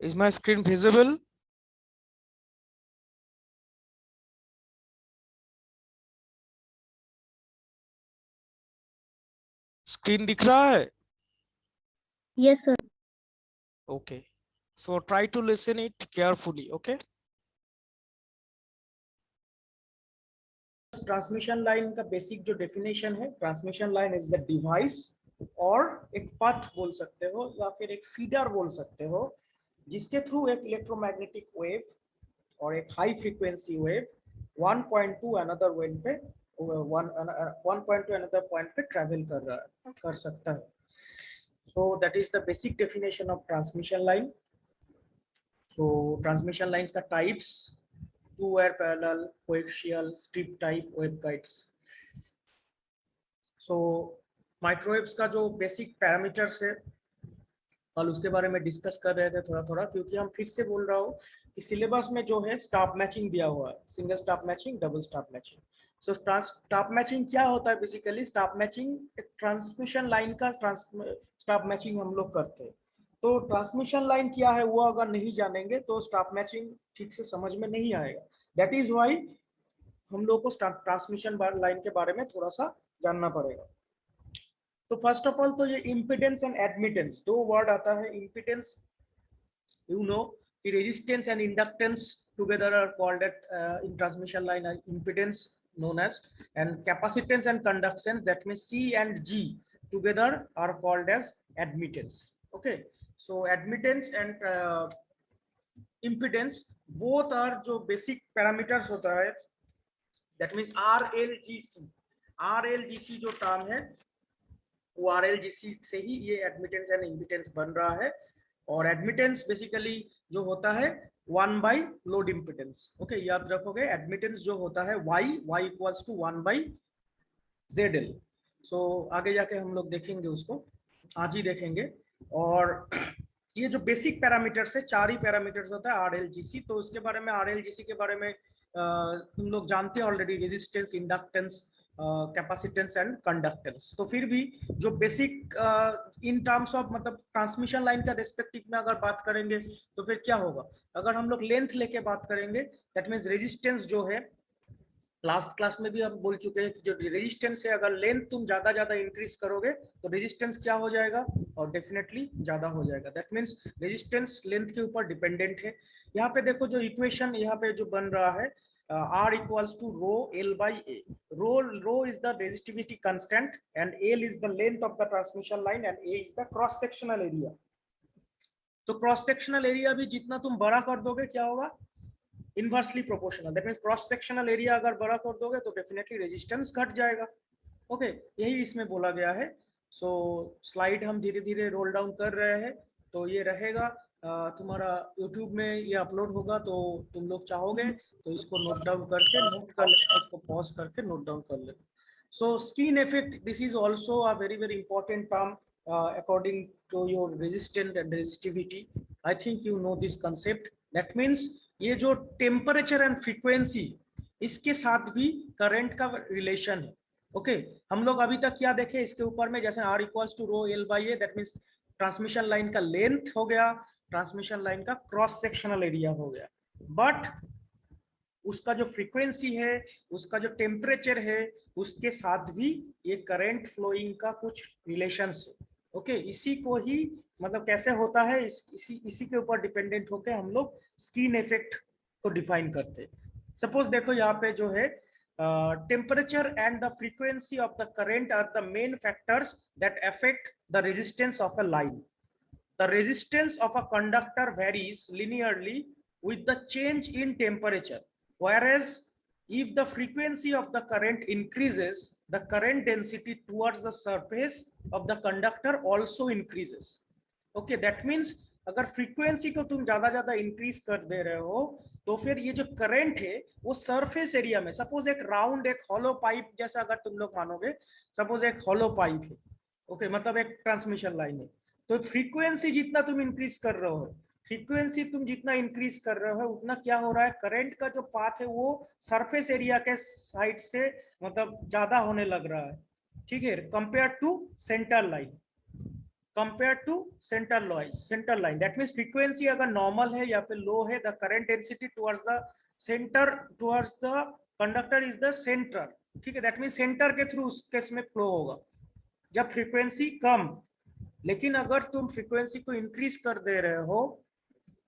Is my screen visible? Screen दिख रहा है? Yes, sir. Okay. So try to listen it carefully. Okay. Transmission line का basic जो definition है, transmission line is the device और एक पथ बोल सकते हो या फिर एक फीडर बोल सकते हो जिसके थ्रू एक इलेक्ट्रोमैग्नेटिक वेव और एक high frequency wave one point to another wave पे one point to another point पे ट्रेवल कर सकता है. So that is the basic definition of transmission line. So transmission lines का types: two-wire parallel, coaxial, strip type waveguides. So microwaves का जो basic parameters है कल उसके बारे में डिस्कस कर रहे थे थोड़ा थोड़ा, क्योंकि हम फिर से बोल रहा हूँ कि सिलेबस में जो है स्टॉप मैचिंग दिया हुआ है, single stop matching, double stop matching. So stop matching क्या होता है? Basically stop matching transmission line का स्टॉप मैचिंग हम लोग करते हैं. तो ट्रांसमिशन लाइन क्या है वो अगर नहीं जानेंगे तो स्टॉप मैचिंग ठीक से समझ में नहीं आएगा. दैट इज वाई हम लोग को ट्रांसमिशन लाइन के बारे में थोड़ा सा जानना पड़ेगा. तो फर्स्ट ऑफ ऑल तो ये इम्पिडेंस एंड एडमिटेंस दो वर्ड आता है. Impedance you know the resistance and inductance together are called at in transmission line as impedance known as, and capacitance and conductance, that means C and G together are called as admittance. Okay, so admittance and impedance both are जो basic parameters होता है, that means RLGC जो term है वो RLGC से ही ये admittance and impedance बन रहा है. और एडमिटेंस बेसिकली जो होता है 1 बाई लोड इम्पिडेंस. ओके, याद रखोगे एडमिटेंस जो होता है y equals to 1 by ZL. So आगे जाके हम लोग देखेंगे उसको, आज ही देखेंगे. और ये जो बेसिक पैरामीटर्स है, चार ही पैरामीटर्स होता है RLGC. तो उसके बारे में RLGC के बारे में तुम लोग जानते हैं already, resistance, inductance, capacitance and conductance. तो फिर भी जो बेसिक इन टर्म्स ऑफ मतलब ट्रांसमिशन लाइन का रेस्पेक्टिव में अगर बात करेंगे तो फिर क्या होगा? अगर हम लोग लेंथ लेके बात करेंगे, दैट मीन्स रेजिस्टेंस जो है, लास्ट क्लास में भी हम बोल चुके हैं कि जो रेजिस्टेंस है अगर लेंथ तुम ज्यादा इंक्रीज करोगे तो रेजिस्टेंस क्या हो जाएगा? और डेफिनेटली ज्यादा हो जाएगा. दैट मीन्स रेजिस्टेंस लेंथ के ऊपर डिपेंडेंट है. यहाँ पे देखो जो इक्वेशन यहाँ पे जो बन रहा है, R equals to rho L by A. Rho is the resistivity constant and L is the length of the transmission line and A is the cross sectional area. तो क्रॉस सेक्शनल एरिया भी जितना तुम बड़ा कर दोगे क्या होगा? Inversely proportional. That means cross sectional area अगर बड़ा कर दोगे तो डेफिनेटली रेजिस्टेंस घट जाएगा. ओके, यही इसमें बोला गया है. सो स्लाइड हम धीरे धीरे रोल डाउन कर रहे हैं. तो ये रहेगा तुम्हारा YouTube में ये अपलोड होगा, तो तुम लोग चाहोगे तो इसको नोट डाउन करके नोट कर लेना, उसको पॉज करके नोट डाउन कर लेना. So skin effect, this is also a very very important term according to your resistance and resistivity. I think you know this concept. That means ये जो temperature and frequency, इसके साथ भी current का relation है. Okay, हम लोग अभी तक क्या देखे इसके ऊपर में, जैसे R equals to rho L by A, that means transmission line का लेंथ हो गया, ट्रांसमिशन लाइन का क्रॉस सेक्शनल एरिया हो गया. बट उसका जो फ्रीक्वेंसी है, उसका जो टेम्परेचर है, उसके साथ भी ये करंट फ्लोइंग का कुछ रिलेशंस है. ओके, इसी को ही मतलब कैसे होता है इसी के ऊपर डिपेंडेंट होकर हम लोग स्किन इफेक्ट को डिफाइन करते हैं. सपोज देखो यहाँ पे जो है temperature and the frequency of the current are the main factors that affect the resistance of a line. The resistance of a conductor varies linearly with the change in temperature, whereas if the frequency of the current increases, the current density towards the surface of the conductor also increases. Okay, that means अगर frequency को तुम ज्यादा increase कर दे रहे हो तो फिर ये जो करंट है वो सरफेस एरिया में, सपोज एक राउंड एक हॉलो पाइप जैसा अगर तुम लोग मानोगे, सपोज एक हॉलो पाइप है. ओके, मतलब एक ट्रांसमिशन लाइन है. तो फ्रीक्वेंसी जितना तुम इंक्रीज कर रहे हो, फ्रीक्वेंसी तुम जितना इंक्रीज कर रहे हो उतना क्या हो रहा है, करंट का जो पाथ है वो सरफेस एरिया के साइड से मतलब ज्यादा होने लग रहा है. ठीक है, compare to center line. Compare to center line. That means frequency अगर नॉर्मल है या फिर लो है, the current density towards the center towards the conductor is the center, ठीक है। दैट मीन्स सेंटर के थ्रू उस केस में फ्लो होगा जब फ्रीक्वेंसी कम। लेकिन अगर तुम फ्रीक्वेंसी को इंक्रीज कर दे रहे हो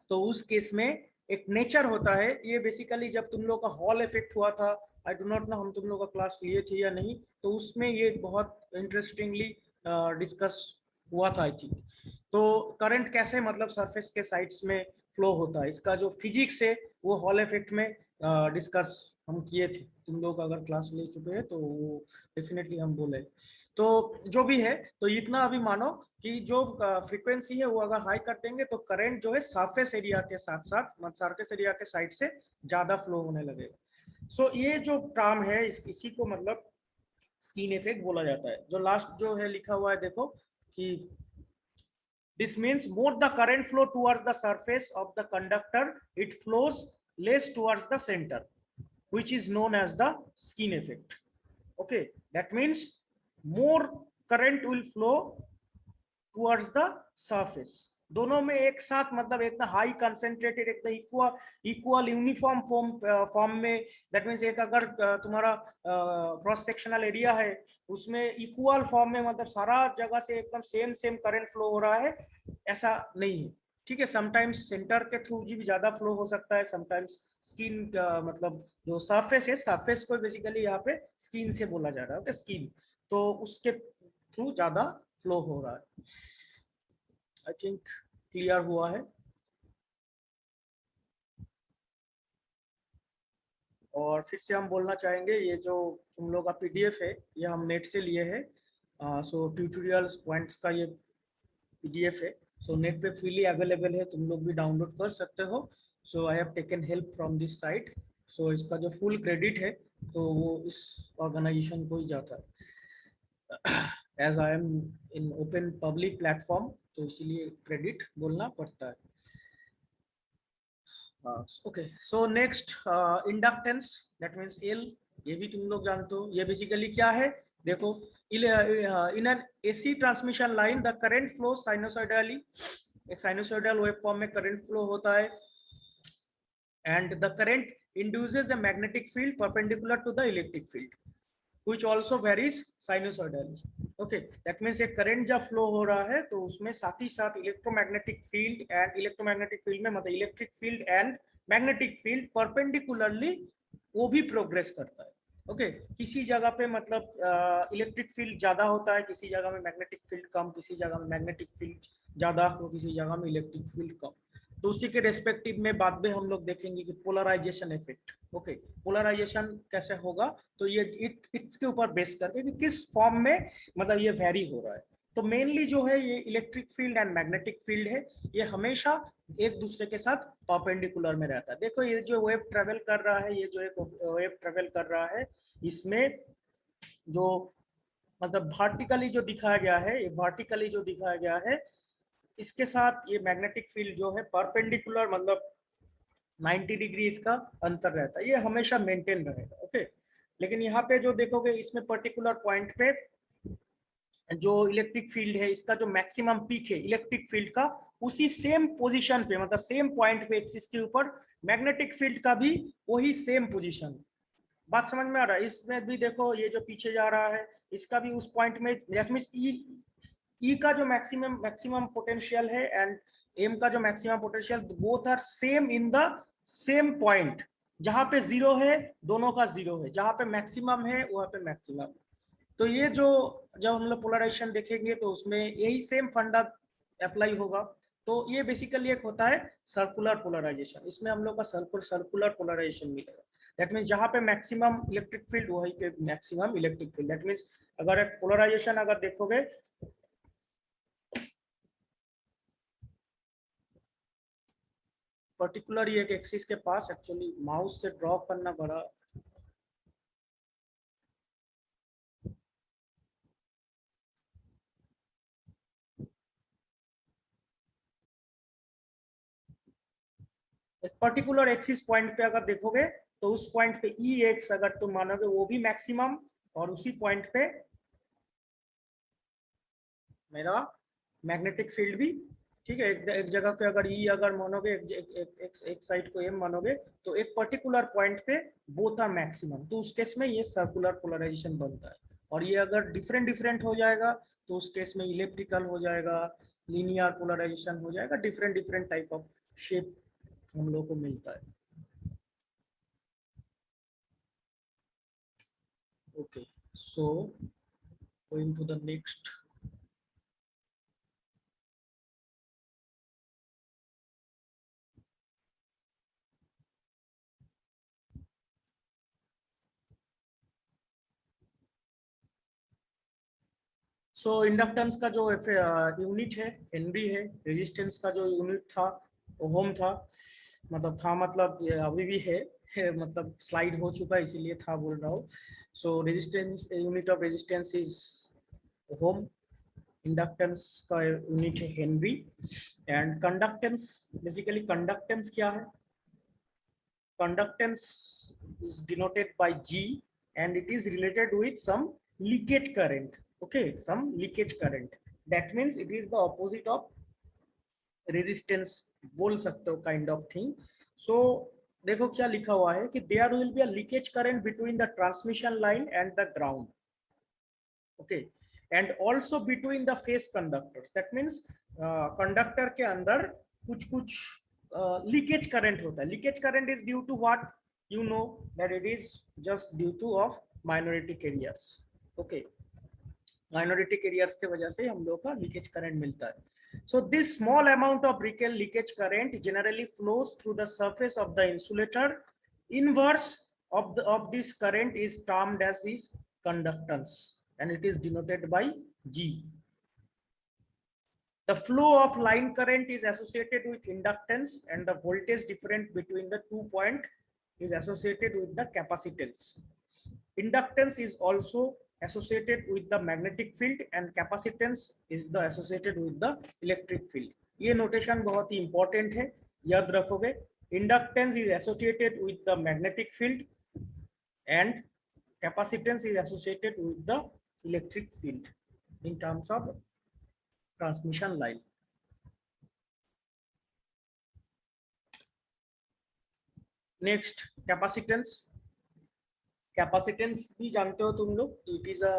तो उस केस में एक नेचर होता है। ये बेसिकली जब तुम लोग का हॉल इफेक्ट हुआ था, आई डू नॉट नो हम तुम लोग का क्लास लिए थे या नहीं, तो उसमें ये बहुत इंटरेस्टिंगली डिस्कस हुआ था आई थिंक। तो करंट कैसे मतलब सरफेस के साइड्स में फ्लो होता है, इसका जो फिजिक्स है वो हॉल इफेक्ट में डिस्कस हम किए थे। तुम लोग अगर क्लास ले चुके हैं तो वो डेफिनेटली हम बोले। तो जो भी है, तो इतना अभी मानो कि जो फ्रीक्वेंसी है वो अगर हाई कर देंगे तो करंट जो है सरफेस एरिया के साथ साथ सरफेस एरिया के साइड से ज्यादा फ्लो होने लगेगा। सो ये जो टर्म है इसी को मतलब स्किन इफेक्ट बोला जाता है। जो लास्ट जो है लिखा हुआ है देखो कि this means more the current flow towards the surface of the conductor, it flows less towards the center, which is known as the skin effect. Okay, that means more current will flow towards the surface। दोनों में एक साथ मतलब एकदम high concentrated एकदम equal uniform form में। That means एक अगर तुम्हारा क्रॉस सेक्शनल एरिया है उसमें इक्वल फॉर्म में मतलब सारा जगह से एकदम सेम करंट फ्लो हो रहा है, ऐसा नहीं है, ठीक है। समटाइम्स सेंटर के थ्रू भी ज्यादा फ्लो हो सकता है, समटाइम्स स्किन मतलब जो सरफेस है, सरफेस को बेसिकली यहाँ पे स्किन से बोला जा रहा है, ओके स्किन, तो उसके थ्रू ज्यादा फ्लो हो रहा है। आई थिंक क्लियर हुआ है। और फिर से हम बोलना चाहेंगे ये जो तुम लोग का पीडीएफ है ये हम नेट से लिए हैं। सो ट्यूटोरियल्स पॉइंट्स का ये पीडीएफ है, सो नेट पे फ्रीली अवेलेबल है, तुम लोग भी डाउनलोड कर सकते हो। So I have taken help from this site. So इसका जो फुल क्रेडिट है तो वो इस ऑर्गेनाइजेशन को ही जाता है। As I am in open public platform तो इसीलिए क्रेडिट बोलना पड़ता है। Okay, so next inductance, that means L. ये भी तुम लोग जानते हो, ये बेसिकली क्या है देखो। In an AC transmission line the current flow sinusoidally, एक साइनोसॉइडल वेव फॉर्म में करंट फ्लो होता है, and the current induces a magnetic field perpendicular to the electric field which also varies sinusoidally। okay, that means एक current जब flow हो रहा है तो उसमें साथ ही साथ electromagnetic field and electromagnetic field में मतलब electric field and magnetic field perpendicularly वो भी प्रोग्रेस करता है। ओके, किसी जगह पे मतलब इलेक्ट्रिक फील्ड ज्यादा होता है, किसी जगह में मैग्नेटिक फील्ड कम, किसी जगह में मैग्नेटिक फील्ड ज्यादा तो किसी जगह में इलेक्ट्रिक फील्ड कम। तो उसी के रेस्पेक्टिव में बाद में हम लोग देखेंगे कि पोलराइजेशन इफेक्ट। ओके, पोलराइजेशन कैसे होगा तो ये इसके ऊपर बेस करके कि किस फॉर्म में मतलब ये वेरी हो रहा है। तो मेनली जो है ये electric field and magnetic field है, ये हमेशा एक दूसरे के साथ परपेंडिकुलर में रहता है। देखो ये जो वेव ट्रेवल कर रहा है, ये जो एक वेव ट्रेवल कर रहा है, इसमें जो मतलब वर्टिकली जो दिखाया गया है, ये वर्टिकली जो दिखाया गया है इसके साथ ये मैग्नेटिक फील्ड जो है परपेंडिकुलर मतलब 90 डिग्री इसका अंतर रहता है, ये हमेशा मेंटेन रहेगा। ओके, लेकिन यहाँ पे जो देखोगे इसमें पर्टिकुलर पॉइंट पे जो इलेक्ट्रिक फील्ड है इसका जो मैक्सिमम पीक है इलेक्ट्रिक फील्ड का, उसी सेम पोजीशन पे मतलब सेम पॉइंट पे एक्सिस के ऊपर मैग्नेटिक फील्ड का भी वही सेम पोजीशन। बात समझ में आ रहा है? इसमें भी देखो ये जो पीछे जा रहा है इसका भी उस पॉइंट में ई का जो मैक्सिमम पोटेंशियल है एंड एम का जो maximum potential, both are same in the same point. जहां पे जीरो है दोनों का जीरो है, जहां पे मैक्सिमम है वहां पे मैक्सिमम। तो ये जो जब हम लोग पोलराइजेशन देखेंगे तो उसमें यही सेम फंडा अप्लाई होगा। तो ये बेसिकली एक होता है सर्कुलर पोलराइजेशन, इसमें हम लोग का सर्कुलर पोलराइजेशन मिलेगा। दैट मीन्स जहां पे मैक्सिमम इलेक्ट्रिक फील्ड वहीं पे maximum electric field. That means अगर एक पोलराइजेशन अगर देखोगे पर्टिकुलर एक एक्सिस के पास, एक्चुअली माउस से ड्रॉ करना बड़ा एक पर्टिकुलर एक्सिस पॉइंट पे अगर देखोगे तो उस पॉइंट पे ई एक्स अगर तुम मानोगे वो भी मैक्सिमम, और उसी पॉइंट पे मेरा मैग्नेटिक फील्ड भी, ठीक है। एक जगह पे अगर ई अगर मानोगे, एक साइड को एम मानोगे, तो एक पर्टिकुलर पॉइंट पे बोथ आर मैक्सिमम, तो उस केस में ये सर्कुलर पोलराइजेशन बनता है। और ये अगर डिफरेंट डिफरेंट हो जाएगा तो उस केस में इलेक्ट्रिकल हो जाएगा, लीनियर पोलराइजेशन हो जाएगा, different different type of shape हम लोग को मिलता है। Okay, so going to the next. So inductance का जो यूनिट है हेनरी है, रेजिस्टेंस का जो यूनिट था ओम था, मतलब था मतलब अभी भी है, मतलब स्लाइड हो चुका है इसीलिए था बोल रहा हूँ। So resistance, unit of resistance is ohm, inductance का यूनिट है henry, and conductance, basically conductance क्या है? Conductance is denoted by G and it is related with some leakage current. Okay, some leakage current. That means it is the opposite of resistance बोल सकते हो, kind of thing. So देखो क्या लिखा हुआ है कि there will be a leakage current between the transmission line and the ground. Okay, and also between the phase conductors. That means conductor के अंदर कुछ कुछ लीकेज करंट होता है. Leakage current is due to what? You know that it is just due to of minority areas. Okay, minority areas के वजह से हम लोग का लीकेज करंट मिलता है. So this small amount of leakage current generally flows through the surface of the insulator. Inverse of this current is termed as is conductance and it is denoted by G. The flow of line current is associated with inductance and the voltage difference between the 2 points is associated with the capacitance. Inductance is also associated with the magnetic field and capacitance is the associated with the electric field. ये notation बहुत ही important है, याद रखोगे. Inductance is associated with the magnetic field and capacitance is associated with the electric field in terms of transmission line. Next, capacitance. Capacitance भी जानते हो तुम लोग, it is a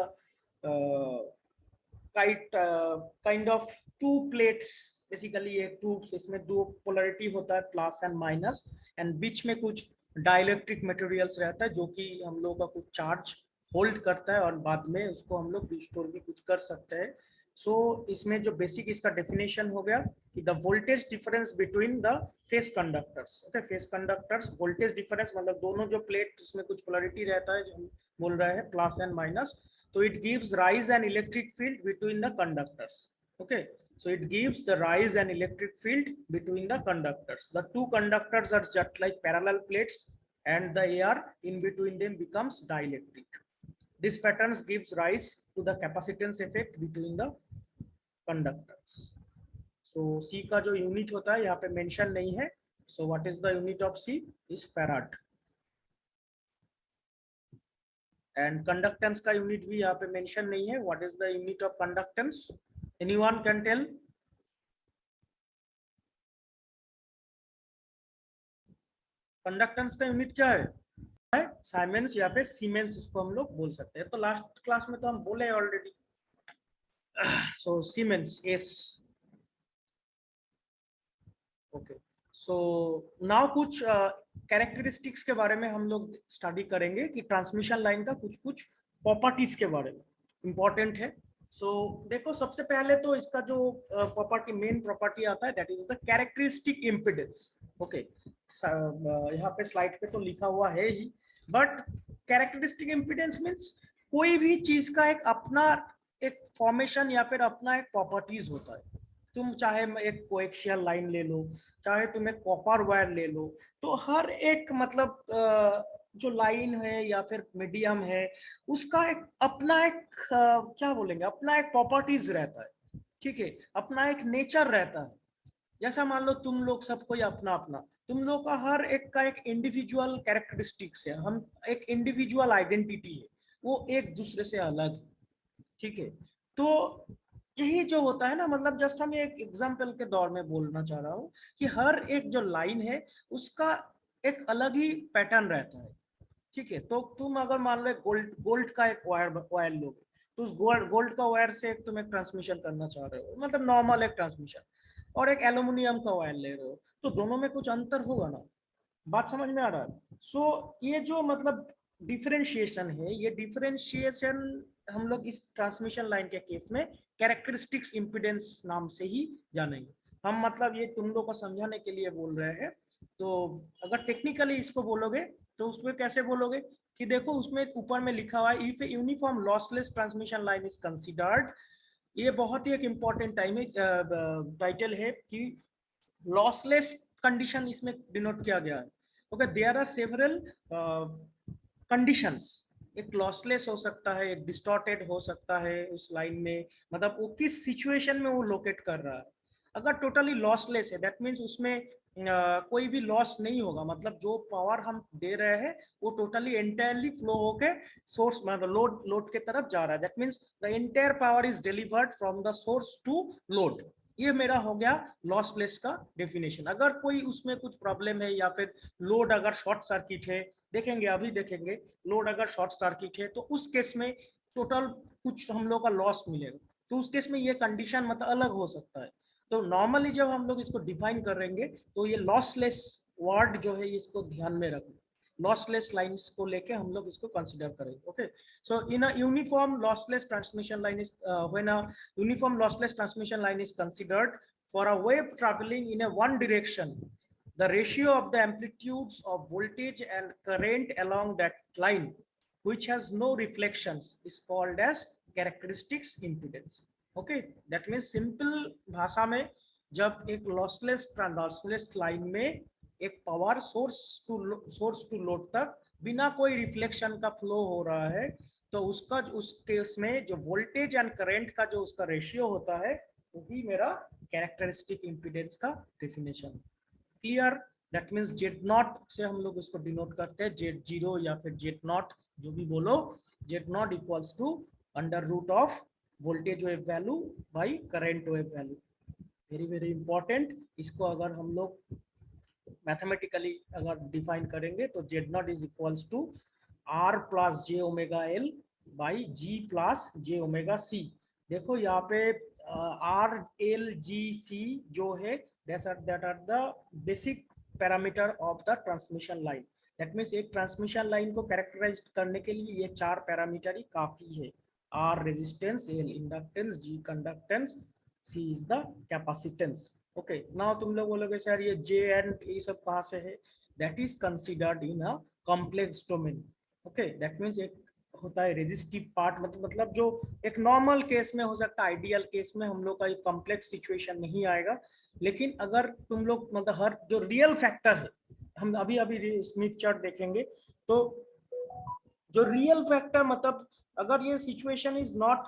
kind of two plates, basically एक tubes, इसमें दो polarity होता है प्लस एंड माइनस, एंड बीच में कुछ डाइलेक्ट्रिक मटेरियल्स रहता है जो कि हम लोग का कुछ चार्ज होल्ड करता है और बाद में उसको हम लोग रिस्टोर भी कुछ कर सकते हैं. सो इसमें जो बेसिक इसका डेफिनेशन हो गया कि the voltage difference between the face conductors. Okay, face conductors voltage difference मतलब दोनों जो प्लेट उसमें कुछ पोलरिटी रहता है जो हम बोल रहे हैं plus and minus, so it gives rise and electric field between the conductors. Okay, so it gives the rise and electric field between the conductors. The two conductors are just like parallel plates and the air in between them becomes dielectric. This pattern gives rise to the capacitance effect between the conductors. So C का जो unit होता है यहाँ पे mention नहीं है. So what is the unit of C? Is farad. And conductance का unit भी यहाँ पे मेंशन नहीं है. What is the unit of conductance? Anyone can tell? Conductance का यूनिट क्या है? साइमेंस या फिर सीमेंस उसको हम लोग बोल सकते हैं. तो लास्ट क्लास में तो हम बोले already. So siemens S. Okay, so now कुछ कैरेक्टरिस्टिक्स के बारे में हम लोग स्टडी करेंगे कि ट्रांसमिशन लाइन का कुछ कुछ प्रॉपर्टीज के बारे में इंपॉर्टेंट है. सो देखो, सबसे पहले तो इसका जो प्रॉपर्टी, मेन प्रॉपर्टी आता है that is the characteristic impedance. Okay, यहाँ पे स्लाइड पे तो लिखा हुआ है ही, बट कैरेक्टरिस्टिक इम्पीडेंस मींस कोई भी चीज का एक अपना एक फॉर्मेशन या फिर अपना एक प्रॉपर्टीज होता है. तुम चाहे एक कोएक्सियल लाइन ले लो, चाहे तुम एक कॉपर वायर ले लो, तो हर एक मतलब जो लाइन है या फिर मीडियम है उसका एक अपना एक क्या बोलेंगे, अपना एक प्रॉपर्टीज रहता है. ठीक है, अपना एक नेचर रहता है. जैसा मान लो तुम लोग सब कोई अपना अपना, तुम लोग का हर एक का एक इंडिविजुअल कैरेक्टरिस्टिक्स है, हम एक इंडिविजुअल आइडेंटिटी है, वो एक दूसरे से अलग है. ठीक है, तो यही जो होता है ना, मतलब जस्ट हम एक एग्जांपल के दौर में बोलना चाह रहा हूँ कि हर एक जो लाइन है उसका एक अलग ही पैटर्न रहता है, ठीक है। तो तुम अगर मान लो गोल्ड गोल्ड का एक वायर लोगे, तो उस गोल्ड का वायर से एक तुम एक ट्रांसमिशन करना चाह रहे हो, मतलब नॉर्मल एक ट्रांसमिशन, और एक एल्यूमिनियम का वायर ले रहे हो, तो दोनों में कुछ अंतर होगा ना। बात समझ में आ रहा है? सो ये जो मतलब डिफरेंशिएशन है, ये डिफरेंशिएशन हम लोग इस ट्रांसमिशन लाइन के केस में कैरेक्टरिस्टिक्स इम्पीडेंस नाम से ही जानेंगे हम। मतलब ये तुम लोग को समझाने के लिए बोल रहे हैं। तो अगर टेक्निकली इसको बोलोगे तो उसमें कैसे बोलोगे कि देखो उसमें ऊपर में लिखा हुआ है, if a uniform lossless transmission line is considered. ये बहुत ही एक इम्पोर्टेंट टाइटल है कि लॉसलेस कंडीशन इसमें डिनोट किया गया है। Okay, there are several conditions. एक लॉसलेस हो सकता है, एक डिस्टॉर्टेड हो सकता है उस लाइन में, मतलब वो किस सिचुएशन में वो लोकेट कर रहा है। अगर टोटली लॉसलेस है दैट मीन्स उसमें कोई भी लॉस नहीं होगा, मतलब जो पावर हम दे रहे हैं वो टोटली एंटायरली फ्लो होके सोर्स मतलब लोड के तरफ जा रहा है। That means the entire power is delivered from the source to load. ये मेरा हो गया लॉसलेस का डेफिनेशन। अगर कोई उसमें कुछ प्रॉब्लम है या फिर लोड अगर शॉर्ट सर्किट है, देखेंगे अभी देखेंगे, लोड अगर शॉर्ट सर्किट है तो उस केस में टोटल कुछ हम लोग का लॉस मिलेगा, तो उस केस में ये कंडीशन मतलब अलग हो सकता है। तो नॉर्मली जब हम लोग इसको डिफाइन करेंगे तो ये लॉसलेस वर्ड जो है इसको ध्यान में रखना, लॉसलेस लाइंस को लेके हम लोग इसको कंसीडर करेंगे। Okay, so in a uniform lossless transmission line is when a uniform lossless transmission line is considered for a wave traveling in a one direction, the ratio of the amplitudes of voltage and current along that line which has no reflections is called as characteristics impedance. Okay, that means simple भाषा में जब एक lossless line में एक power source to load तक बिना कोई reflection का फ्लो हो रहा है, तो उसका उस केस में जो वोल्टेज एंड करंट का जो उसका रेशियो होता है वही मेरा कैरेक्टरिस्टिक इंपीडेंस का definition. Clear? That means Z not से हम लोग उसको डिनोट करते हैं, जेड जीरो या फिर जेड नॉट जो भी बोलो, Z not equals to under root of voltage wave value by current wave value. Very very important. इसको अगर हम लोग मैथमेटिकली अगर डिफाइन करेंगे तो Z not is equals to R plus J omega L by G plus J omega C. देखो यहाँ पे आर एल जी सी जो है that are the basic parameter of the transmission line. That means एक transmission line को characterise करने के लिए ये चार पैरामीटर ही काफी है। R resistance, L inductance, G conductance, C is the capacitance. Okay, now तुम लोग बोलोगे सर ये जे एंड ये सब कहाँ से है? That is considered in a complex domain. Okay, that means एक होता है रेजिस्टिव पार्ट, मतलब जो एक नॉर्मल केस में हो सकता है, आइडियल केस में हम लोग का एक कॉम्प्लेक्स सिचुएशन नहीं आएगा। लेकिन अगर तुम लोग मतलब हर जो रियल फैक्टर है, हम अभी अभी स्मिथ चार्ट देखेंगे, तो जो रियल फैक्टर मतलब अगर ये situation is not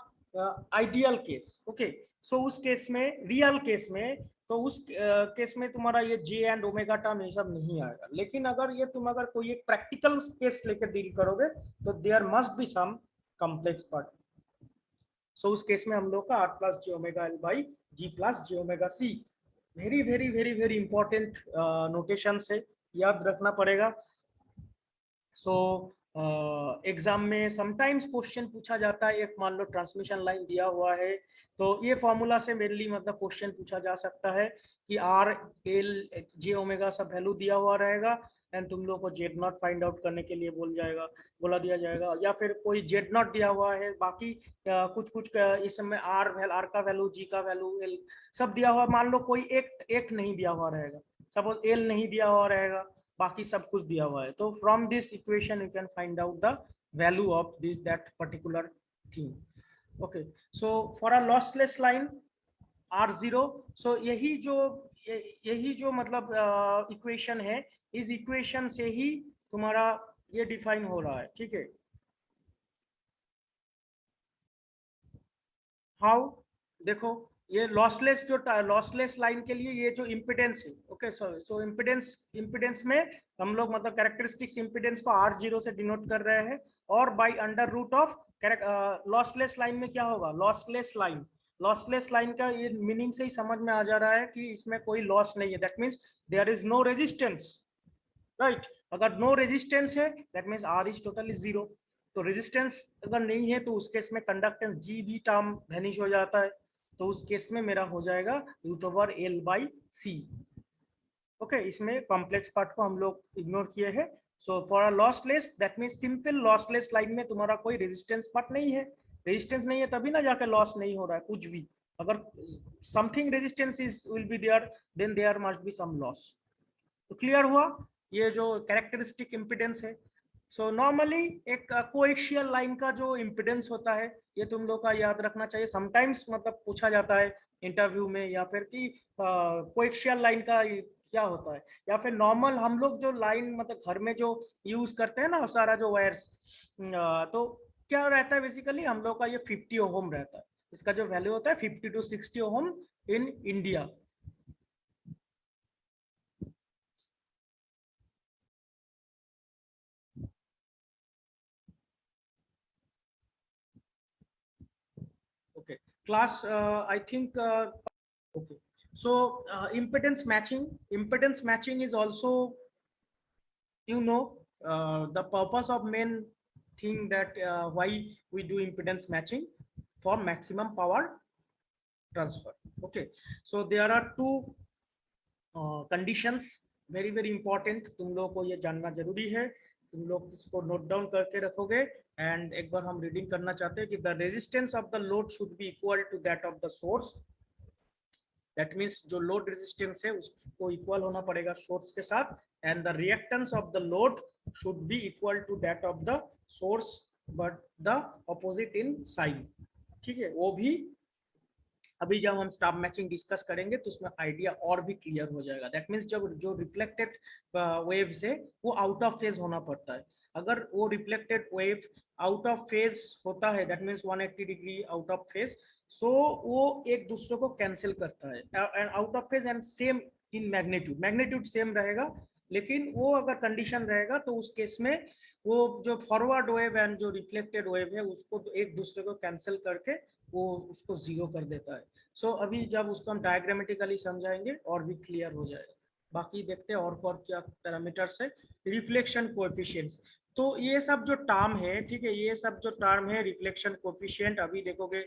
ideal case, okay, so उस केस में रियल केस में तो उस केस में तुम्हारा ये जे एंड ओमेगा टर्म ये सब नहीं आएगा। लेकिन अगर ये तुम अगर कोई एक प्रैक्टिकल केस लेकर डील करोगे तो there must be some complex part. So उस केस में हम लोग का R plus J omega L by G plus J omega C. Very very very very important notation है, याद रखना पड़ेगा। सो एग्जाम में समटाइम्स क्वेश्चन पूछा जाता है, एक मान लो ट्रांसमिशन लाइन दिया हुआ है तो ये फॉर्मूला से मेनली मतलब क्वेश्चन पूछा जा सकता है कि आर एल जे ओमेगा सब वैल्यू दिया हुआ रहेगा एंड तुम लोग को जेड नॉट फाइंड आउट करने के लिए बोला दिया जाएगा, या फिर कोई जेड नॉट दिया हुआ है, बाकी कुछ इसमें आर का वैल्यू, जी का वैल्यू, एल सब दिया हुआ, मान लो कोई एक नहीं दिया हुआ रहेगा, सपोज एल नहीं दिया हुआ रहेगा, बाकी सब कुछ दिया हुआ है, तो from this equation you can find out the value of this that particular thing. Okay, so for a lossless line R0, सो यही जो मतलब इक्वेशन है, इस इक्वेशन से ही तुम्हारा ये डिफाइन हो रहा है, ठीक है। हाउ? देखो ये लॉसलेस लाइन के लिए ये जो इम्पिडेंस है, ओके, सो इम्पिडेंस में हम लोग मतलब कैरेक्टरिस्टिक्स इम्पिडेंस को R0 से डिनोट कर रहे हैं, और by under root of lossless line में क्या होगा, लॉसलेस लाइन लॉसलेस लाइन का ये मीनिंग से ही समझ में आ जा रहा है कि इसमें कोई लॉस नहीं है, that means there is no resistance, right. अगर नो रेजिस्टेंस है that means R is totally zero. तो रेजिस्टेंस अगर नहीं है तो उस केस में कंडक्टेंस जी भी टर्म वैनिश हो जाता है, तो उस केस में मेरा हो जाएगा √L/C। ओके, इसमें कॉम्प्लेक्स पार्ट को हम लोग इग्नोर किए हैं। So for a lossless that means simple lossless line में तुम्हारा कोई रेजिस्टेंस पार्ट नहीं है, रेजिस्टेंस नहीं है तभी ना जाके लॉस नहीं हो रहा है कुछ भी। अगर something resistance is will be there then there must be some loss. तो क्लियर हुआ ये जो कैरेक्टरिस्टिक इम्पिडेंस है। सो नॉर्मली एक कोएक्सियल लाइन का जो इम्पिडेंस होता है ये तुम लोग का याद रखना चाहिए। समटाइम्स मतलब पूछा जाता है इंटरव्यू में या फिर कि कोएक्सियल लाइन का क्या होता है, या फिर नॉर्मल हम लोग जो लाइन मतलब घर में जो यूज करते हैं ना सारा जो वायर्स, तो क्या रहता है बेसिकली हम लोग का ये 50 ओम रहता है। इसका जो वैल्यू होता है 50 to 60 ohm in India. Okay, class, I think, okay. So impedance matching is also, the purpose of main thing that why we do impedance matching for maximum power transfer. Okay, so there are two conditions, very very important, तुम लोग को ये जानना जरूरी है, तुम लोग इसको नोट डाउन करके रखोगे। एंड एक बार हम रीडिंग करना चाहते हैं कि the resistance of the load should be equal to that of the source. That means जो लोड रेजिस्टेंस है उसको इक्वल होना पड़ेगा सोर्स के साथ। And the reactance of the load should be equal to that of the source but the opposite in sign. ठीक है, वो भी अभी जब हम स्टार मैचिंग डिस्कस करेंगे तो उसमें आइडिया और भी क्लियर हो जाएगा। दैट मीन्स जब जो रिफ्लेक्टेड वेव्स है वो आउट ऑफ फेज होना पड़ता है। अगर वो reflected wave out of phase होता है that means 180 degree out of phase, so वो एक दूसरे को कैंसिल करता है। And out of phase and same in magnitude same रहेगा, लेकिन वो अगर कंडीशन रहेगा तो उस केस में वो जो फॉरवर्ड वेव एंड जो रिफ्लेक्टेड वेव है उसको एक दूसरे को कैंसिल करके वो उसको जीरो कर देता है। सो अभी जब उसको हम डायग्रामेटिकली समझाएंगे और भी क्लियर हो जाएगा। बाकी देखते हैं और क्या पैरामीटर्स है। रिफ्लेक्शन कोएफिशिएंट्स, तो ये सब जो टर्म है, ठीक है, ये सब जो टर्म है रिफ्लेक्शन कोएफिशिएंट अभी देखोगे।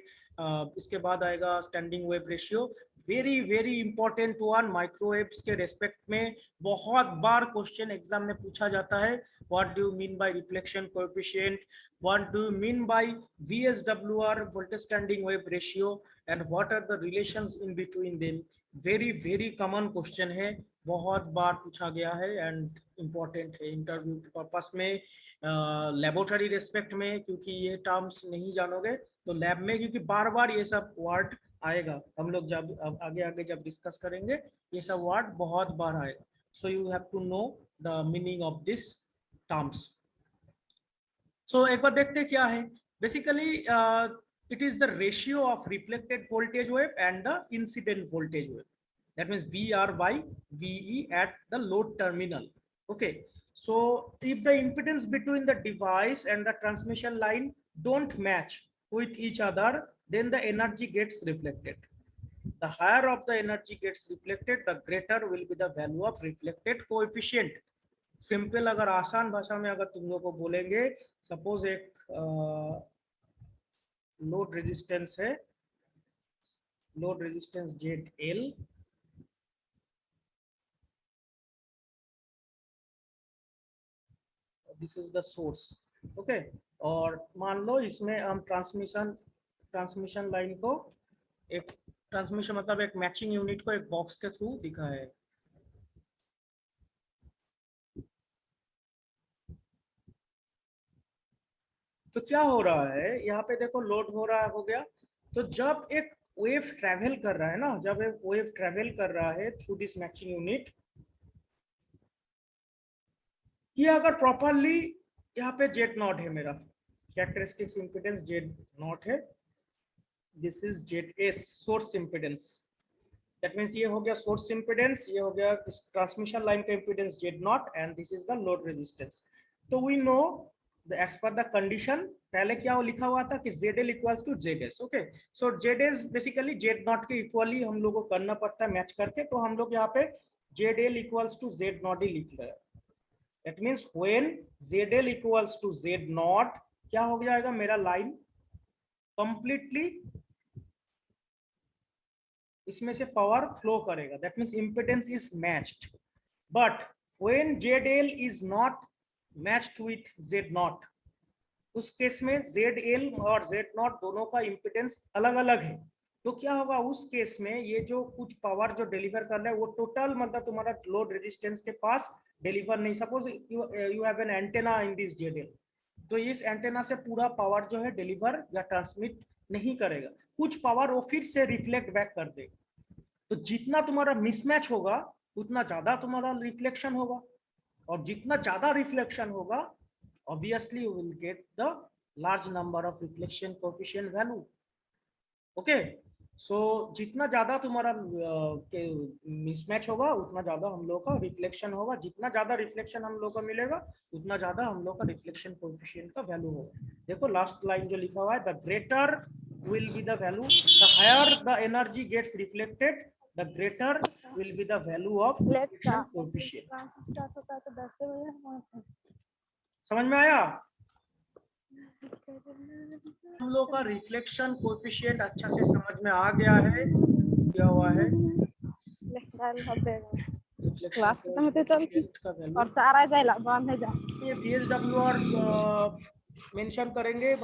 इसके बाद आएगा standing wave ratio, very very important one microwaves के रेस्पेक्ट में। बहुत बार क्वेश्चन एग्जाम में पूछा जाता है, what do you mean by reflection coefficient, what do you mean by VSWR, voltage standing wave ratio, and what are the relations in between them? very very common question है, बहुत बार पूछा गया है and important है interview के purpose में, laboratory respect में, क्योंकि ये टर्म्स नहीं जानोगे तो लैब में, क्योंकि बार बार ये सब वर्ड आएगा। हम लोग जब आगे आगे जब डिस्कस करेंगे ये सब वर्ड बहुत बार आएगा। So you have to know the meaning of this terms. So एक बार देखते क्या है। Basically it is the ratio of reflected voltage wave and the incident voltage wave, that means VR by VE at the load terminal. Okay, so if the impedance between the device and the transmission line don't match with each other, then the energy gets reflected. The higher of the energy gets reflected, the greater will be the value of reflected coefficient. Simple अगर आसान भाषा में अगर तुम लोग को बोलेंगे, suppose एक लोड रेजिस्टेंस है, load resistance ZL, this is the source. Okay, और मान लो इसमें हम ट्रांसमिशन लाइन को एक ट्रांसमिशन मतलब एक मैचिंग यूनिट को एक बॉक्स के थ्रू दिखाया है। तो क्या हो रहा है यहाँ पे देखो, लोड हो रहा हो गया। तो जब एक वेव ट्रेवल कर रहा है ना, जब एक वेव ट्रेवल कर रहा है थ्रू दिस मैचिंग यूनिट, ये अगर प्रॉपरली यहाँ पे Z0 है, मेरा कैरेक्टरिस्टिक्स इंपिडेंस Z0 है, this is ZS source impedance. That means ये हो गया सोर्स इंपिडेंस, ये हो गया ट्रांसमिशन लाइन का impedance Z0 and this is the load resistance. तो we know as per the condition पहले क्या वो लिखा हुआ था कि ZL equals to ZS। Okay, so ZS basically Z0 के इक्वली हम लोग को करना पड़ता है मैच करके, तो हम लोग यहाँ पे ZL इक्वल्स टू Z0 ही लिख रहे हैं। That means when ZL equals to Z0 क्या हो जाएगा, मेरा लाइन कंप्लीटली इसमें से पावर फ्लो करेगा, that means impedance is matched. But when ZL is not matched with Z0, उस केस में ZL और Z0 दोनों का इंपेडेंस अलग अलग है, तो क्या होगा उस केस में, ये जो कुछ पावर जो डिलीवर कर रहा है वो टोटल मतलब तुम्हारा लोड रेजिस्टेंस के पास डिलीवर नहीं। Suppose you have an antenna in this ZL, तो इस एंटेना से पूरा पावर जो है डिलीवर या ट्रांसमिट नहीं करेगा, कुछ पावर वो फिर से रिफ्लेक्ट बैक कर देगा। तो जितना तुम्हारा मिसमैच होगा उतना ज्यादा तुम्हारा रिफ्लेक्शन होगा, और जितना ज्यादा रिफ्लेक्शन होगा obviously you will get the large number of reflection coefficient value। okay, so जितना ज्यादा तुम्हारा मिसमैच होगा उतना ज्यादा हम लोग का रिफ्लेक्शन होगा, जितना ज्यादा रिफ्लेक्शन हम लोग को मिलेगा उतना ज्यादा हम लोग का रिफ्लेक्शन कोएफिशिएंट का वैल्यू होगा। देखो लास्ट लाइन जो लिखा हुआ है, the greater will be the value, the higher the energy gets reflected, the greater will be the value of reflection coefficient। समझ में आया? हम लोग का रिफ्लेक्शन कोएफिशिएंट अच्छा से समझ में आ गया है, क्या हुआ है क्लास खत्म होते चल का वैल्यू, और 4 आ जाएगा बंद हो जा। ये VSWR मेंशन करेंगे।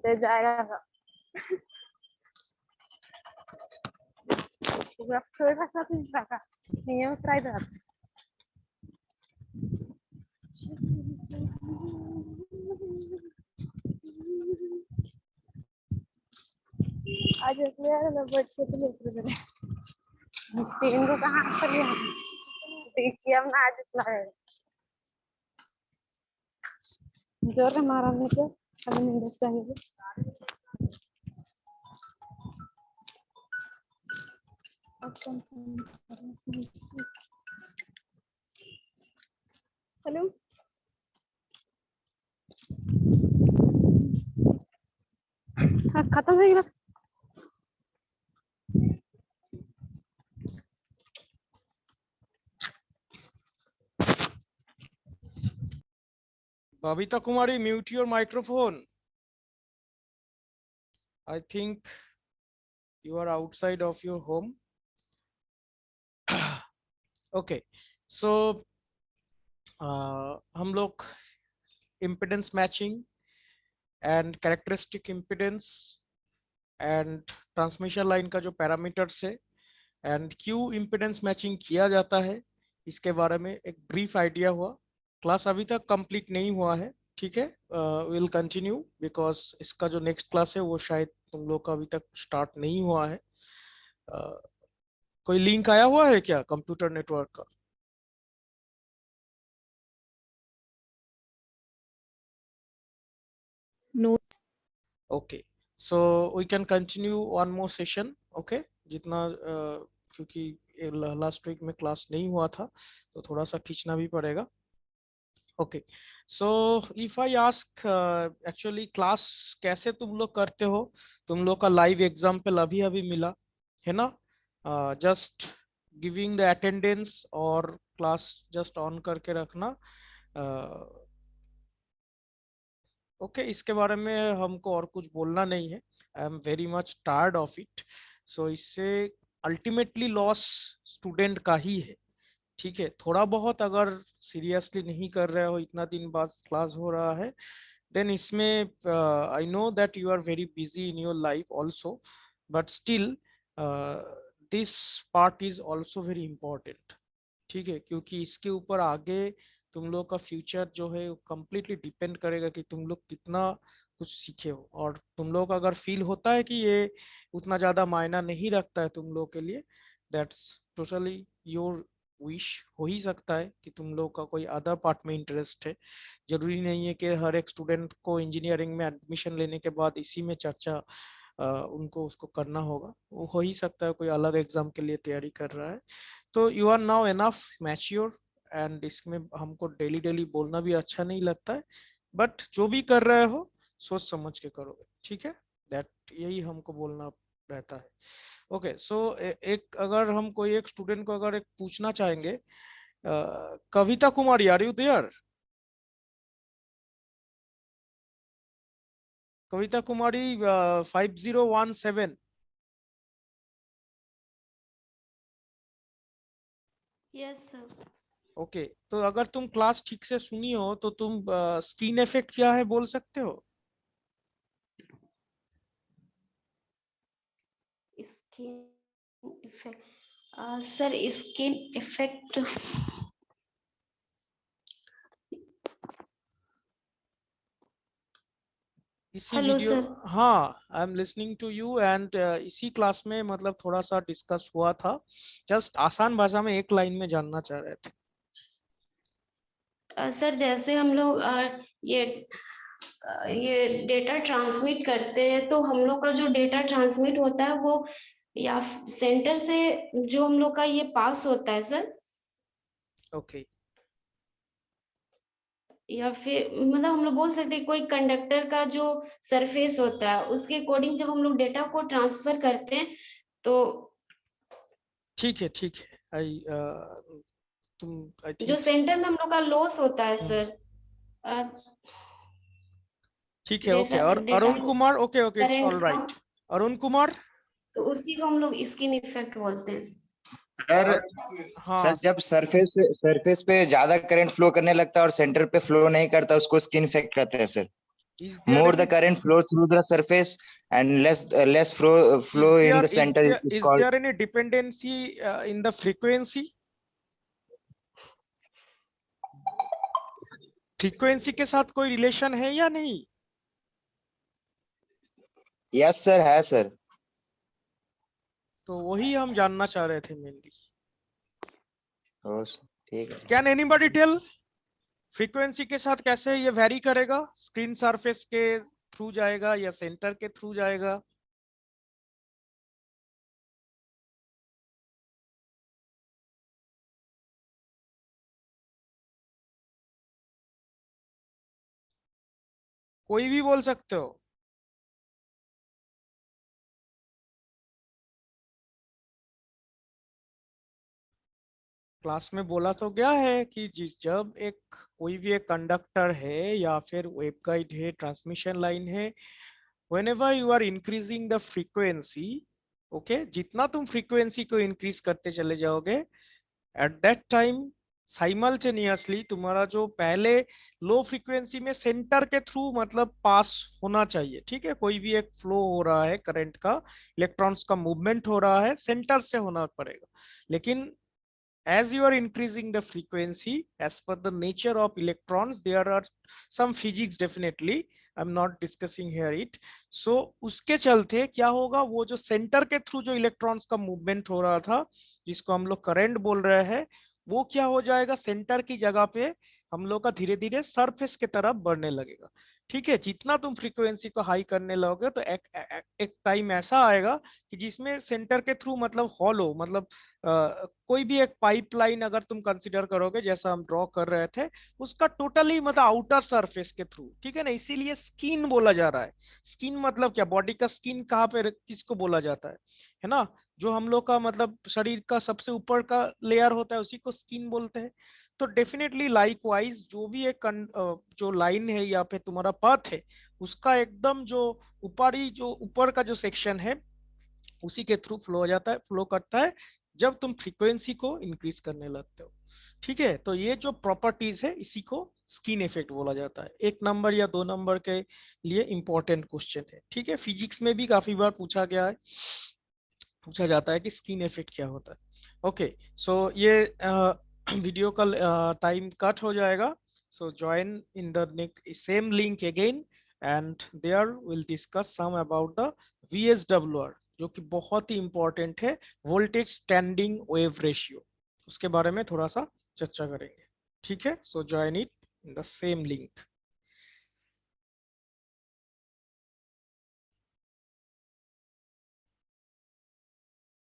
दे जाएगा पूरा थोड़ा सा तीन का नहीं है ट्राई कर। आज यार मैं बच्चे तो लेकर गए 3 को कहां से लिया देखिए हम आज इतना है जोर का मारा नहीं तो अभी नहीं चाहिए। हेलो हाँ खत्म हो गया। Babita Kumari, mute your microphone. I think you are outside of your home. Okay, so हम लोग impedance matching and characteristic impedance and transmission line का जो पैरामीटर्स है and क्यों impedance matching किया जाता है इसके बारे में एक brief idea हुआ। क्लास अभी तक कंप्लीट नहीं हुआ है, ठीक है, विल कंटिन्यू बिकॉज इसका जो नेक्स्ट क्लास है वो शायद तुम लोग का अभी तक स्टार्ट नहीं हुआ है। कोई लिंक आया हुआ है क्या कंप्यूटर नेटवर्क का? No. Okay, so we can continue one more session. Okay, जितना क्योंकि लास्ट वीक में क्लास नहीं हुआ था तो थोड़ा सा खींचना भी पड़ेगा। Okay, so if I ask actually class कैसे तुम लोग करते हो? तुम लोग का लाइव एग्जाम्पल अभी अभी मिला है ना, जस्ट गिविंग द अटेंडेंस और क्लास जस्ट ऑन करके रखना। ओके, इसके बारे में हमको और कुछ बोलना नहीं है। I am very much tired of it. So इससे अल्टीमेटली लॉस स्टूडेंट का ही है, ठीक है। थोड़ा बहुत अगर सीरियसली नहीं कर रहे हो, इतना दिन बाद क्लास हो रहा है, देन इसमें I know that you are very busy in your life also, but still this part is also very important, ठीक है, क्योंकि इसके ऊपर आगे तुम लोग का फ्यूचर जो है कम्प्लीटली डिपेंड करेगा कि तुम लोग कितना कुछ सीखे हो। और तुम लोग अगर फील होता है कि ये उतना ज़्यादा मायना नहीं रखता है तुम लोग के लिए, दैट्स टोटली योर विश। हो ही सकता है कि तुम लोग का कोई अदर पार्ट में इंटरेस्ट है। जरूरी नहीं है कि हर एक स्टूडेंट को इंजीनियरिंग में एडमिशन लेने के बाद इसी में चर्चा उनको उसको करना होगा। वो हो ही सकता है कोई अलग एग्जाम के लिए तैयारी कर रहा है। तो you are now enough mature, and इसमें हमको डेली डेली बोलना भी अच्छा नहीं लगता है, बट जो भी कर रहे हो सोच समझ के करोगे, ठीक है। दैट यही हमको बोलना रहता है। ओके सो एक अगर हम कोई एक स्टूडेंट को अगर एक पूछना चाहेंगे, Kavita Kumari, are you there? Kavita Kumari 5017। Yes sir. Okay, तो अगर तुम क्लास ठीक से सुनी हो तो तुम स्किन इफेक्ट क्या है बोल सकते हो? Skin effect, sir skin effect, इसी हेलो वीडियो, सर। हाँ I am listening to you, and इसी क्लास में मतलब थोड़ा सा डिस्कस हुआ था। जस्ट आसान भाषा में एक लाइन में जानना चाह रहे थे। सर जैसे हम लोग ये डेटा ट्रांसमिट करते हैं, तो हम लोग का जो डेटा ट्रांसमिट होता है वो या सेंटर से जो हम लोग का ये पास होता है सर, ओके या फिर मतलब हम लोग बोल सकते हैं कोई कंडक्टर का जो सरफेस होता है उसके अकॉर्डिंग जब हम लोग डेटा को ट्रांसफर करते हैं तो ठीक है ठीक है। आई तुम आई जो थिंक, सेंटर में हम लोग का लॉस होता है सर, अ, ठीक है। ओके, डेटा और data Arun Kumar, okay okay, its current all का, राइट। अरुण कुमार, तो उसी को हम लोग स्किन इफेक्ट बोलते हैं। सर और हाँ, सर जब सरफेस पे ज्यादा करंट फ्लो करने लगता है और सेंटर पे फ्लो नहीं करता, उसको स्किन इफेक्ट कहते हैं sir. Is there more the any, current flow through the surface and less flow in the center is is called. there any dependency in the frequency? Frequency के साथ कोई relation है या नहीं? यस सर, है sir. तो वही हम जानना चाह रहे थे मेनली। ठीक है। कैन एनीबॉडी टेल फ्रीक्वेंसी के साथ कैसे ये वेरी करेगा? स्क्रीन सरफेस के थ्रू जाएगा या सेंटर के थ्रू जाएगा? कोई भी बोल सकते हो। क्लास में बोला तो गया है कि जिस जब एक कोई भी एक कंडक्टर है या फिर वेवगाइड है, ट्रांसमिशन लाइन है, whenever you are increasing the frequency, okay, जितना तुम फ्रीक्वेंसी को इंक्रीज करते चले जाओगे, एट दैट टाइम साइमल्टेनियसली तुम्हारा जो पहले लो फ्रीक्वेंसी में सेंटर के थ्रू मतलब पास होना चाहिए, ठीक है, कोई भी एक फ्लो हो रहा है करंट का, इलेक्ट्रॉन्स का मूवमेंट हो रहा है, सेंटर से होना पड़ेगा। लेकिन as you are increasing the frequency, as per the nature of electrons, there are some physics, definitely I'm not discussing here it, so उसके चलते क्या होगा, वो जो सेंटर के थ्रू जो इलेक्ट्रॉन्स का मूवमेंट हो रहा था जिसको हम लोग करंट बोल रहे हैं, वो क्या हो जाएगा, सेंटर की जगह पे हम लोग का धीरे धीरे सरफेस की तरफ बढ़ने लगेगा। ठीक है, जितना तुम फ्रीक्वेंसी को हाई करने लगोगे तो एक टाइम ऐसा आएगा कि जिसमें सेंटर के थ्रू मतलब हॉलो मतलब कोई भी एक पाइपलाइन अगर तुम कंसिडर करोगे जैसा हम ड्रॉ कर रहे थे, उसका टोटली मतलब आउटर सरफेस के थ्रू, ठीक है ना, इसीलिए स्किन बोला जा रहा है। स्किन मतलब क्या, बॉडी का स्किन कहाँ पे किसको बोला जाता है ना, जो हम लोग का मतलब शरीर का सबसे ऊपर का लेयर होता है उसी को स्किन बोलते हैं। तो डेफिनेटली लाइकवाइज जो भी एक जो लाइन है या फिर तुम्हारा पथ है, उसका एकदम जो ऊपरी जो ऊपर का जो सेक्शन है उसी के थ्रू फ्लो हो जाता है, फ्लो करता है जब तुम फ्रीक्वेंसी को इंक्रीज करने लगते हो। ठीक है, तो ये जो प्रॉपर्टीज है इसी को स्किन इफेक्ट बोला जाता है। 1 नंबर या 2 नंबर के लिए इंपॉर्टेंट क्वेश्चन है। ठीक है, फिजिक्स में भी काफी बार पूछा गया है, पूछा जाता है कि स्किन इफेक्ट क्या होता है। ओके सो ये वीडियो का टाइम कट हो जाएगा, so join in the same link again, and there will discuss some about the VSWR, जो कि बहुत ही इंपॉर्टेंट है, वोल्टेज स्टैंडिंग वेव रेशियो, उसके बारे में थोड़ा सा चर्चा करेंगे। ठीक है, so join it in the same link.